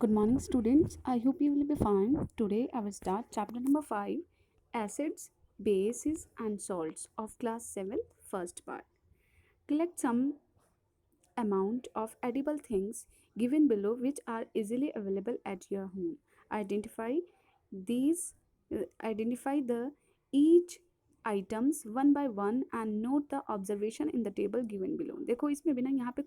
Good morning, students. I hope you will be fine. Today, I will start chapter number 5 Acids, Bases, and Salts of Class 7, first part. Collect some amount of edible things given below which are easily available at your home. Identify these identify the each items one by one and note the observation in the table given below. देखो इसमें भी ना यहाँ पे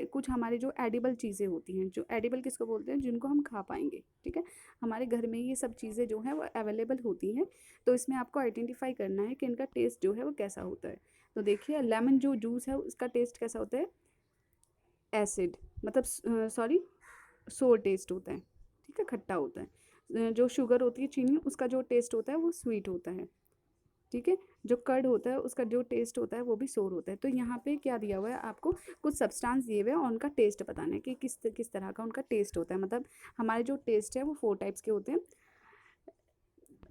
कुछ हमारे जो edible चीज़ें होती हैं, जो एडिबल किसको बोलते हैं, जिनको हम खा पाएंगे। ठीक है, हमारे घर में ये सब चीज़ें जो हैं वो अवेलेबल होती हैं, तो इसमें आपको आइडेंटिफाई करना है कि इनका टेस्ट जो है वो कैसा होता है। तो देखिए लेमन जो जूस है उसका टेस्ट कैसा होता है, एसिड, मतलब सॉरी सोर टेस्ट होता है। ठीक है, खट्टा होता है। जो शुगर होती है, चीनी, उसका जो टेस्ट होता है वो स्वीट होता है। ठीक है, जो कर्ड होता है उसका जो टेस्ट होता है वो भी सोर होता है। तो यहाँ पे क्या दिया हुआ है, आपको कुछ सब्सटेंस दिए हुए हैं और उनका टेस्ट बताना है कि किस तरह का उनका टेस्ट होता है। मतलब हमारे जो टेस्ट है वो 4 टाइप्स के होते हैं,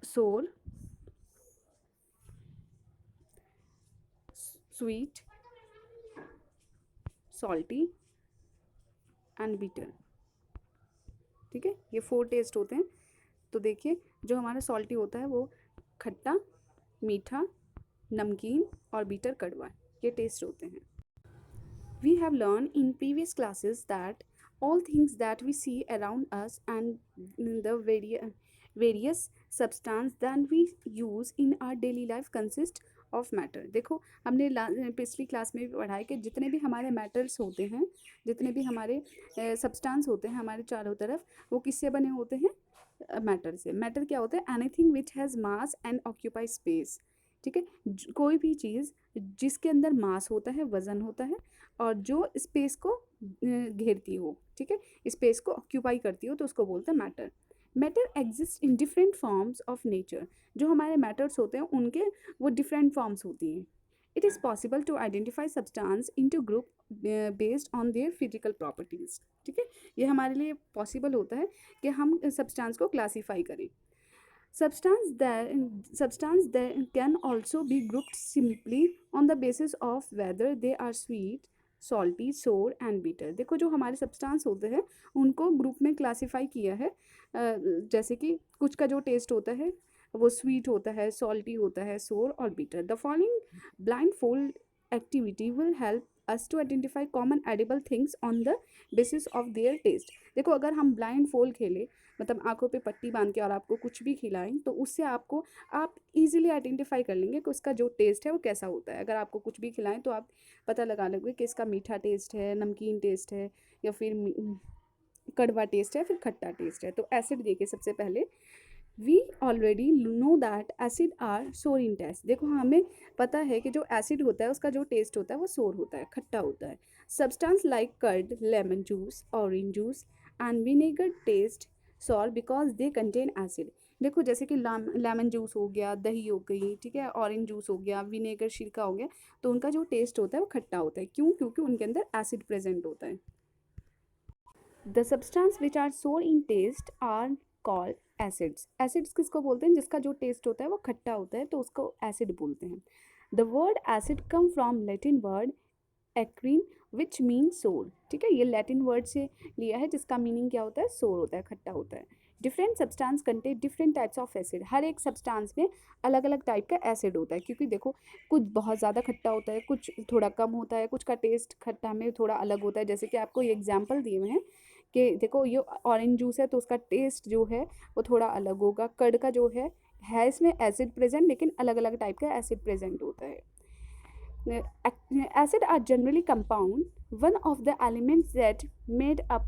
सोर, स्वीट, सॉल्टी एंड बिटर। ठीक है, ये 4 टेस्ट होते हैं। तो देखिए जो हमारा सॉल्टी होता है वो खट्टा, मीठा, नमकीन और बीटर कड़वा, ये टेस्ट होते हैं। We have learned in previous classes that all things that we see around us and the various substance that we use in our daily life consist of matter. देखो हमने पिछली क्लास में भी पढ़ा है कि जितने भी हमारे मैटर्स होते हैं, जितने भी हमारे सब्सटेंस होते हैं हमारे चारों तरफ, वो किससे बने होते हैं, मैटर से। मैटर क्या होता है, anything which has mass and occupy space. ठीक है, कोई भी चीज़ जिसके अंदर मास होता है, वज़न होता है, और जो स्पेस को घेरती हो, ठीक है, स्पेस को ऑक्यूपाई करती हो, तो उसको बोलते हैं matter. Matter exist in different forms of nature. जो हमारे मैटर्स होते हैं उनके वो डिफरेंट फॉर्म्स होती हैं। It is possible to identify substance into group based on their physical properties. ठीक है, ये हमारे लिए पॉसिबल होता है कि हम सब्सटेंस को क्लासीफाई करें। Substance that can also be grouped simply on the basis of whether they are sweet, salty, सोर एंड बीटर। देखो जो हमारे सब्सटेंस होते हैं उनको ग्रुप में क्लासीफाई किया है। जैसे कि कुछ का जो टेस्ट होता है वो स्वीट होता है, सॉल्टी होता है, सोर और bitter. The following blindfold activity will help us to identify common edible things on the basis of their taste. देखो अगर हम ब्लाइंड फोल्ड खेलें, मतलब आंखों पे पट्टी बांध के और आपको कुछ भी खिलाएं, तो उससे आप इजीली आइडेंटिफाई कर लेंगे कि उसका जो टेस्ट है वो कैसा होता है। अगर आपको कुछ भी खिलाएं तो आप पता लगा लोगे कि इसका मीठा टेस्ट है, नमकीन टेस्ट है, या फिर कड़वा टेस्ट है, फिर खट्टा टेस्ट है। तो एसिड देखिए सबसे पहले, we already know that acid are sour in test. देखो हमें पता है कि जो एसिड होता है उसका जो टेस्ट होता है वो सोर होता है, खट्टा होता है। Substance like curd, lemon juice, orange juice and vinegar taste sour because they contain acid. देखो जैसे कि लेमन जूस हो गया, दही हो गई, ठीक है, ऑरेंज जूस हो गया, विनेगर सिरका हो गया, तो उनका जो टेस्ट होता है वो खट्टा होता है। क्यों? क्योंकि उनके अंदर एसिड प्रेजेंट होता है। The substance which are sour in taste are called acids. Acids किसको बोलते हैं? जिसका जो टेस्ट होता है वो खट्टा होता है, तो उसको एसिड बोलते हैं। The word acid come from Latin word एक्रीम विच मीन सोर। ठीक है, ये लैटिन वर्ड से लिया है जिसका मीनिंग क्या होता है? सोर होता है, खट्टा होता है। Different substance contain different types of acid. हर एक सब्सटेंस में अलग अलग टाइप का एसिड होता है, क्योंकि देखो कुछ बहुत ज़्यादा खट्टा होता है, कुछ थोड़ा कम होता है, कुछ का टेस्ट खट्टा में थोड़ा अलग होता है। जैसे कि आपको ये एग्जाम्पल दिए हुए हैं कि देखो ये ऑरेंज जूस है तो उसका टेस्ट जो है वो थोड़ा अलग होगा। कर्ड का जो है इसमें एसिड प्रेजेंट, लेकिन अलग अलग टाइप का एसिड प्रेजेंट होता है। Acid are generally compound. One of the elements that made up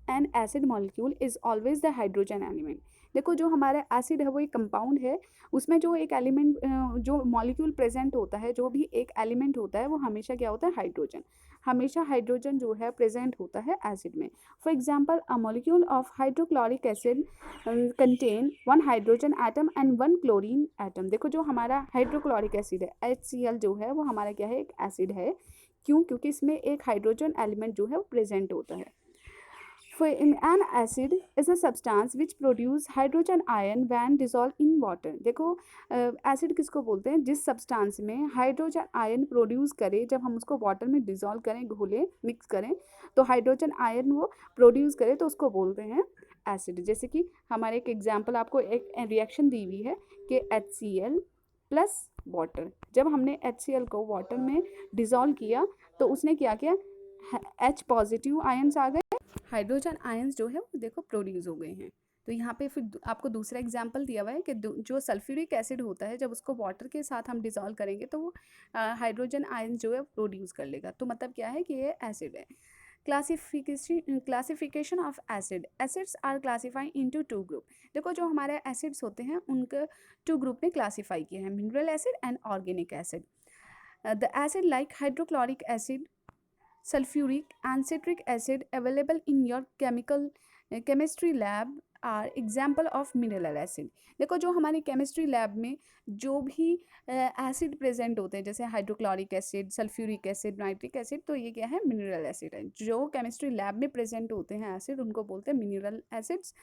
an acid molecule is always the hydrogen element. देखो जो हमारा एसिड है वो एक कंपाउंड है, उसमें जो एक एलिमेंट जो मॉलिक्यूल प्रेजेंट होता है, जो भी एक एलिमेंट होता है वो हमेशा क्या होता है? हाइड्रोजन। हमेशा हाइड्रोजन जो है प्रेजेंट होता है एसिड में। For example a molecule of hydrochloric acid contain 1 hydrogen atom and 1 chlorine atom. देखो जो हमारा हाइड्रोक्लोरिक एसिड है, HCl जो है वो हमारा क्या है? एक एसिड है। क्यों? क्योंकि इसमें एक हाइड्रोजन एलिमेंट जो है वो प्रेजेंट होता है। For in an acid is a substance which produce hydrogen ion when dissolved in water। देखो एसिड किसको बोलते हैं, जिस सब्सटेंस में हाइड्रोजन आयन प्रोड्यूस करे, जब हम उसको वाटर में डिसॉल्व करें, घोलें, मिक्स करें, तो हाइड्रोजन आयन वो प्रोड्यूस करे, तो उसको बोलते हैं एसिड। जैसे कि हमारे एक एग्जांपल, आपको एक रिएक्शन दी हुई है कि HCl प्लस वाटर, जब हमने HCl को वाटर में डिसॉल्व किया तो उसने क्या किया, H पॉजिटिव आयन्स आ गए, हाइड्रोजन आयंस जो है वो देखो प्रोड्यूस हो गए हैं। तो यहाँ पे फिर आपको दूसरा एग्जांपल दिया हुआ है कि जो सल्फ्यूरिक एसिड होता है, जब उसको वाटर के साथ हम डिसॉल्व करेंगे तो वो हाइड्रोजन आयंस जो है प्रोड्यूस कर लेगा। तो मतलब क्या है कि ये एसिड है। Classification of acid, acids are classified into two group. देखो जो हमारे एसिड्स होते हैं उनके टू ग्रुप में क्लासीफाई किए हैं, mineral acid and organic acid. The acid like hydrochloric acid, sulfuric and citric acid available in your chemistry lab are example of mineral acid। देखो जो हमारी केमिस्ट्री लैब में जो भी एसिड प्रेजेंट होते हैं, जैसे hydrochloric acid, sulphuric acid, nitric acid, तो ये क्या है, मिनरल एसिड है। जो केमिस्ट्री लैब में प्रेजेंट होते हैं एसिड, उनको बोलते हैं mineral acids.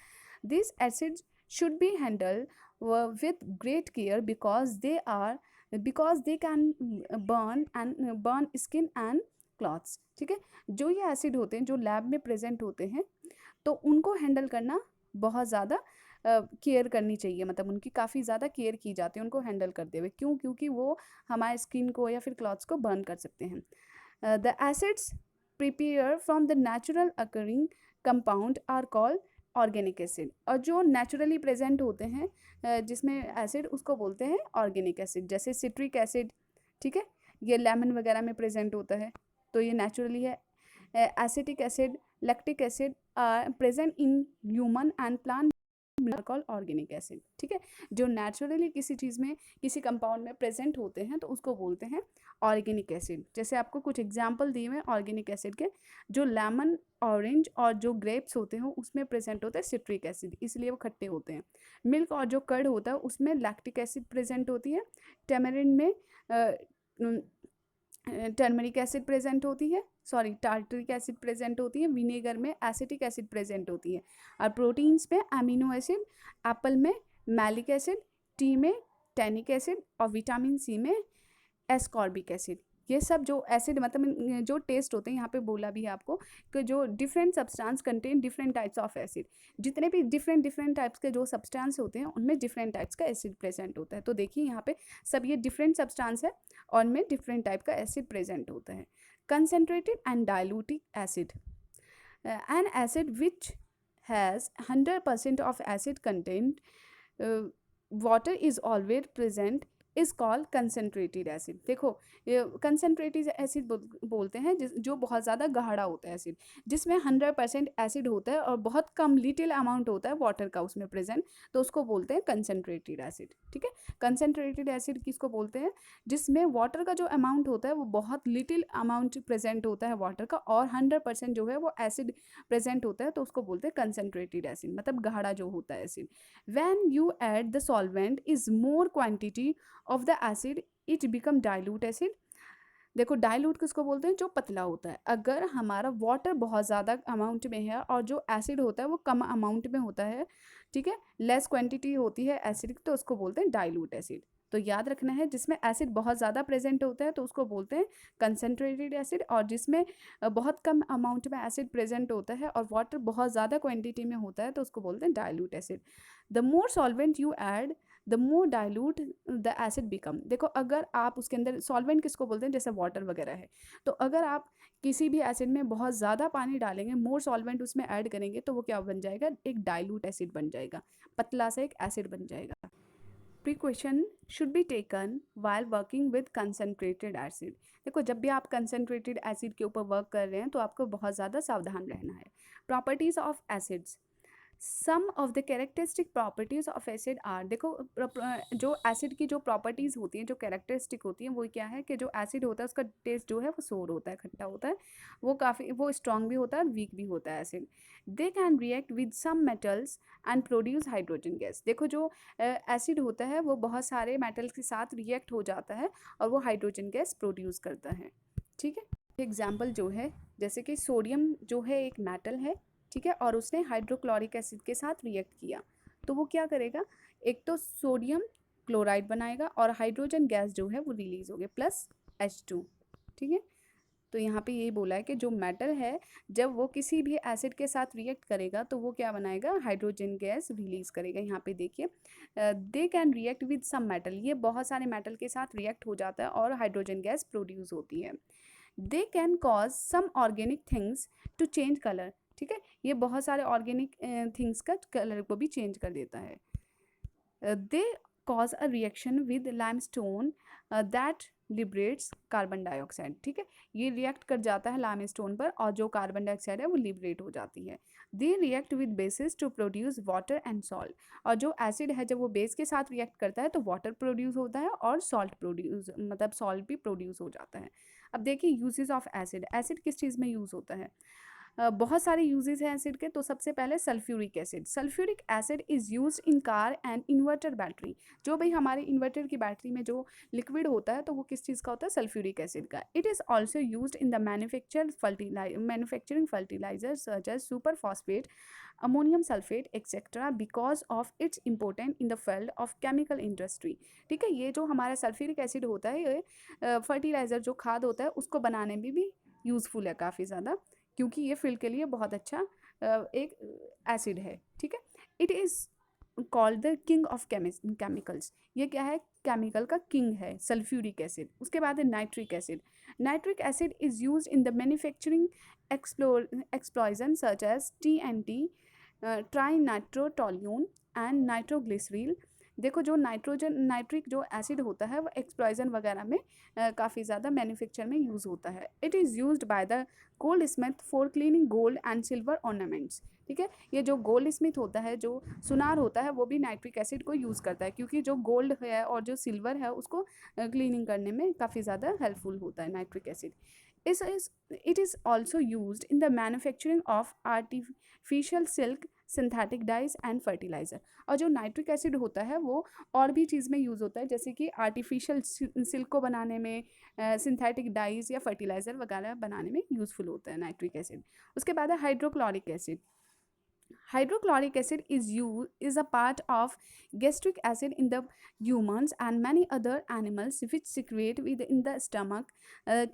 This acids should be handle with great care because they can burn skin and clothes. ठीक है, जो ये एसिड होते हैं जो लैब में प्रेजेंट होते हैं, तो उनको हैंडल करना बहुत ज़्यादा केयर करनी चाहिए, मतलब उनकी काफ़ी ज़्यादा केयर की जाती है उनको हैंडल करते हुए। क्यों? क्योंकि वो हमारे स्किन को या फिर क्लॉथ्स को बर्न कर सकते हैं। The acids prepare from the natural occurring compound are called organic acid. और जो नेचुरली प्रेजेंट होते हैं जिसमें एसिड, उसको बोलते हैं ऑर्गेनिक एसिड। जैसे सिट्रिक एसिड, ठीक है, ये लेमन वगैरह में प्रेजेंट होता है, तो ये नेचुरली है। Acetic acid, lactic acid are present in human and plant called organic acid. ठीक है, जो नेचुरली किसी चीज़ में, किसी कंपाउंड में प्रेजेंट होते हैं तो उसको बोलते हैं ऑर्गेनिक एसिड। जैसे आपको कुछ एग्जांपल दिए हुए ऑर्गेनिक एसिड के, जो लेमन, ऑरेंज और जो ग्रेप्स होते हैं उसमें प्रेजेंट होता है सिट्रिक एसिड, इसलिए वो खट्टे होते हैं। मिल्क और जो कर्ड होता है उसमें लैक्टिक एसिड प्रेजेंट होती है। टेमरिन में टर्मरिक एसिड प्रेजेंट होती है, सॉरी टार्टरिक एसिड प्रेजेंट होती है। विनेगर में एसिटिक एसिड प्रेजेंट होती है। और प्रोटीन्स में अमीनो एसिड, एप्पल में मैलिक एसिड, टी में टैनिक एसिड और विटामिन सी में एस्कॉर्बिक एसिड। ये सब जो एसिड, मतलब जो टेस्ट होते हैं, यहाँ पे बोला भी है आपको कि जो different substance contain different types of acid. जितने भी डिफरेंट टाइप्स के जो सब्सटेंस होते हैं उनमें डिफरेंट टाइप्स का एसिड प्रेजेंट होता है। तो देखिए यहाँ पे सब ये डिफरेंट सब्सटेंस है और उनमें डिफरेंट टाइप का एसिड प्रेजेंट होता है। Concentrated and diluted acid, an acid which has 100% of acid content, water is always present, is called concentrated acid. देखो कंसनट्रेटेड एसिड बोलते हैं जो बहुत ज़्यादा गाढ़ा होता है एसिड, जिसमें 100% एसिड होता है और बहुत कम लिटिल अमाउंट होता है वाटर का उसमें प्रेजेंट, तो उसको बोलते हैं कंसनट्रेटेड एसिड। ठीक है, कंसनट्रेटेड एसिड किसको बोलते हैं, जिसमें वाटर का जो अमाउंट होता है वो बहुत लिटिल अमाउंट प्रेजेंट होता है वाटर का, और 100% जो है वो एसिड प्रेजेंट होता है, तो उसको बोलते हैं कंसनट्रेटेड एसिड, मतलब गाढ़ा जो होता है acid. When you add the solvent is more quantity of the acid it become dilute acid. देखो डाइल्यूट किसको बोलते हैं, जो पतला होता है। अगर हमारा वाटर बहुत ज़्यादा अमाउंट में है और जो एसिड होता है वो कम अमाउंट में होता है, ठीक है, लेस क्वांटिटी होती है एसिड की, तो उसको बोलते हैं डाइल्यूट एसिड। तो याद रखना है, जिसमें एसिड बहुत ज़्यादा प्रेजेंट होता है तो उसको बोलते हैं कंसनट्रेटेड एसिड, और जिसमें बहुत कम अमाउंट में एसिड प्रेजेंट होता है और वाटर बहुत ज़्यादा क्वांटिटी में होता है तो उसको बोलते हैं dilute acid. The more solvent you add the more dilute the acid become. देखो अगर आप उसके अंदर, सॉल्वेंट किसको बोलते हैं, जैसे वाटर वगैरह है, तो अगर आप किसी भी एसिड में बहुत ज़्यादा पानी डालेंगे, मोर सॉल्वेंट उसमें ऐड करेंगे, तो वो क्या बन जाएगा, एक डाइल्यूट एसिड बन जाएगा, पतला सा एक एसिड बन जाएगा। Precaution should be taken while working with concentrated acid. देखो जब भी आप कंसनट्रेटेड एसिड के ऊपर वर्क कर रहे हैं तो आपको बहुत ज़्यादा सावधान रहना है। Properties of acids, some of the characteristic properties of acid are. देखो जो एसिड की जो प्रॉपर्टीज़ होती हैं, जो कैरेक्टरिस्टिक होती हैं, वो क्या है कि जो एसिड होता है उसका टेस्ट जो है वो सोर होता है, खट्टा होता है, वो स्ट्रॉन्ग भी होता है और वीक भी होता है acid. They can react with some metals and produce hydrogen gas. देखो जो एसिड होता है वो बहुत सारे मेटल्स के साथ रिएक्ट हो जाता है और वो हाइड्रोजन गैस प्रोड्यूस करता है। ठीक है, एग्जाम्पल जो है, जैसे कि सोडियम जो है एक मेटल है, ठीक है, और उसने हाइड्रोक्लोरिक एसिड के साथ रिएक्ट किया, तो वो क्या करेगा, एक तो सोडियम क्लोराइड बनाएगा और हाइड्रोजन गैस जो है वो रिलीज होगी प्लस H2। ठीक है, तो यहाँ पे यही बोला है कि जो मेटल है जब वो किसी भी एसिड के साथ रिएक्ट करेगा तो वो क्या बनाएगा, हाइड्रोजन गैस रिलीज करेगा। यहाँ पे देखिए, they can react with some metal, ये बहुत सारे मेटल के साथ रिएक्ट हो जाता है और हाइड्रोजन गैस प्रोड्यूस होती है। They can cause some organic things to change colour, ठीक है, ये बहुत सारे ऑर्गेनिक थिंग्स का कलर को भी चेंज कर देता है। They cause a reaction with limestone that liberates carbon dioxide, ठीक है, ये रिएक्ट कर जाता है लाइमस्टोन पर और जो कार्बन डाइऑक्साइड है वो लिबरेट हो जाती है। They react with bases to produce water and salt, और जो एसिड है जब वो बेस के साथ रिएक्ट करता है तो वाटर प्रोड्यूस होता है और सॉल्ट प्रोड्यूस, मतलब सॉल्ट भी प्रोड्यूस हो जाता है। अब देखिए यूजेस ऑफ एसिड, एसिड किस चीज़ में यूज़ होता है, बहुत सारे यूजेस हैं एसिड के। तो सबसे पहले sulphuric acid, sulphuric acid is use in car and inverter battery, जो भाई हमारे इन्वर्टर की बैटरी में जो लिक्विड होता है तो वो किस चीज़ का होता है, सल्फ्यूरिक एसिड का। It is also use in the manufacturing fertiliser such as super phosphate, ammonium sulphate etcetera, because of its important in the field of chemical industry. ठीक है, ये जो हमारा सल्फ्यूरिक एसिड होता है ये फर्टिलाइज़र जो खाद होता है उसको बनाने में भी यूज़फुल है काफ़ी ज़्यादा, क्योंकि ये फील्ड के लिए बहुत अच्छा एक एसिड है। ठीक है, it is called the king of chemicals, ये क्या है, केमिकल का किंग है सल्फ्यूरिक एसिड। उसके बाद है nitric acid, nitric acid is use in the manufacturing explosion such as TNT, tri nitrotoluene and nitroglycerin. देखो जो नाइट्रिक जो एसिड होता है वो एक्सप्लॉजन वगैरह में काफ़ी ज़्यादा मैन्युफैक्चर में यूज़ होता है। It is used by the gold Smith for cleaning gold and silver ornaments. ठीक है, ये जो गोल्ड स्मिथ होता है, जो सुनार होता है, वो भी नाइट्रिक एसिड को यूज़ करता है, क्योंकि जो गोल्ड है और जो सिल्वर है उसको क्लीनिंग करने में काफ़ी ज़्यादा हेल्पफुल होता है nitric acid. It is also used in the manufacturing of artificial silk, synthetic dies and fertiliser. और जो नाइट्रिक एसिड होता है वो और भी चीज़ में यूज़ होता है, जैसे कि आर्टिफिशियल सिल्क को बनाने में, सिंथेटिक डाइज या फर्टिलाइज़र वगैरह बनाने में यूज़फुल होता है नाइट्रिक एसिड। उसके बाद है hydrochloric acid. Hydrochloric acid is a part of gastric acid in the humans and many other animals which secrete within the stomach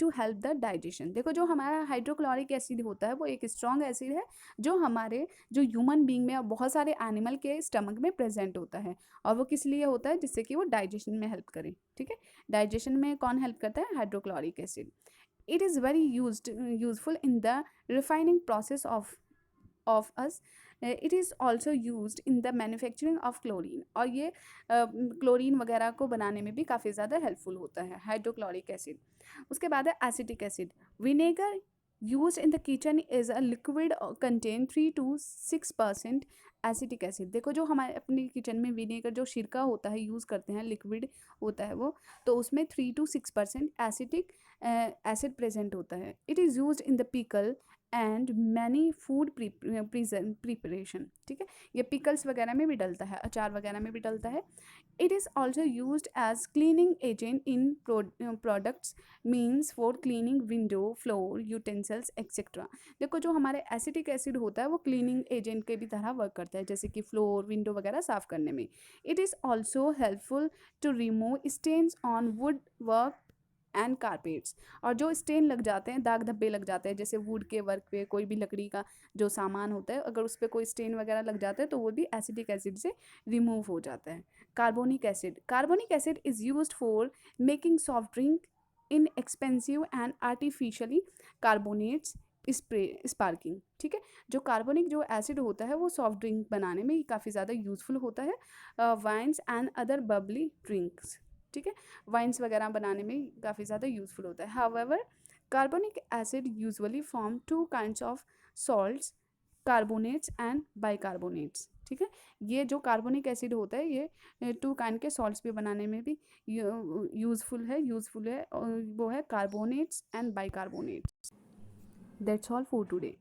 to help the digestion। देखो जो हमारा हाइड्रोक्लोरिक एसिड होता है वो एक स्ट्रॉन्ग एसिड है जो हमारे जो ह्यूमन बींग में और बहुत सारे एनिमल के स्टमक में प्रेजेंट होता है, और वो किस लिए होता है, जिससे कि वो डाइजेशन में हेल्प करे। ठीक है, डाइजेशन में कौन हेल्प करता है, hydrochloric acid. It is very useful in the refining process of us। It is also used in the manufacturing of chlorine, और ये क्लोरीन वगैरह को बनाने में भी काफ़ी ज़्यादा हेल्पफुल होता है हाइड्रोक्लोरिक एसिड। उसके बाद है acetic acid. Vinegar used in the kitchen is a liquid contain 3 to 6% acetic acid. देखो जो हमारे अपने किचन में विनेगर जो सिरका होता है यूज़ करते हैं, लिक्विड होता है वो, तो उसमें 3 to 6% एसिटिक एसिड प्रेजेंट होता है। It is use in the pickle and many food preparation. ठीक है, ये पिकल्स वगैरह में भी डलता है, अचार वगैरह में भी डलता है। It is also use as cleaning agent in products means for cleaning window floor utensils etcetera. देखो जो हमारे एसिटिक एसिड होता है वो क्लीनिंग एजेंट के भी तरह वर्क करता है, जैसे कि फ्लोर विंडो वगैरह साफ़ करने में। It is also helpful to remove stains on wood work and carpets, और जो स्टेन लग जाते हैं, दाग धब्बे लग जाते हैं, जैसे वुड के वर्क पे कोई भी लकड़ी का जो सामान होता है अगर उस पर कोई स्टेन वगैरह लग जाता है तो वो भी एसिडिक एसिड से रिमूव हो जाता है। Carbonic acid, carbonic acid is used for making soft drink in expensive and artificially carbonates sparking. ठीक है, जो कार्बोनिक जो एसिड होता है वो सॉफ्ट ड्रिंक बनाने में काफ़ी ज़्यादा यूज़फुल होता है, wines and other bubbly drinks. ठीक है, वाइन्स वगैरह बनाने में काफ़ी ज़्यादा यूज़फुल होता है। However carbonic acid usually form 2 kinds of salts, carbonates and bicarbonates. ठीक है, ये जो कार्बोनिक एसिड होता है ये 2 काइंड के सॉल्ट्स भी बनाने में भी यूज़फुल है, और वो है carbonates and bicarbonates. That's all for today.